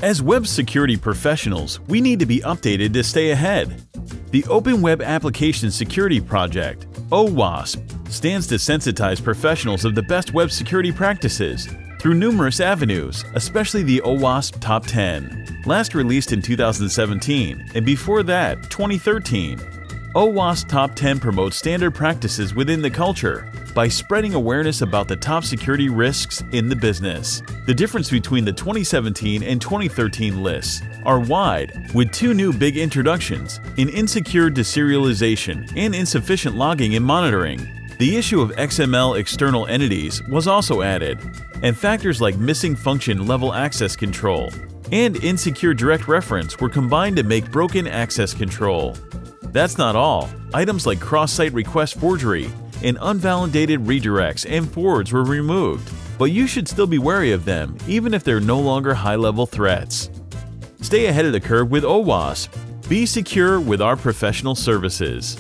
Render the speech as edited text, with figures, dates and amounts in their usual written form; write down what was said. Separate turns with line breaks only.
As web security professionals, we need to be updated to stay ahead. The Open Web Application Security Project, OWASP, stands to sensitize professionals of the best web security practices through numerous avenues, especially the OWASP Top 10, last released in 2017, and before that, 2013. OWASP Top 10 promotes standard practices within the culture by spreading awareness about the top security risks in the business. The difference between the 2017 and 2013 lists are wide, with two new big introductions in insecure deserialization and insufficient logging and monitoring. The issue of XML external entities was also added, and factors like missing function level access control and insecure direct reference were combined to make broken access control. That's not all. Items like cross-site request forgery and unvalidated redirects and forwards were removed, but you should still be wary of them even if they're no longer high-level threats. Stay ahead of the curve with OWASP. Be secure with our professional services.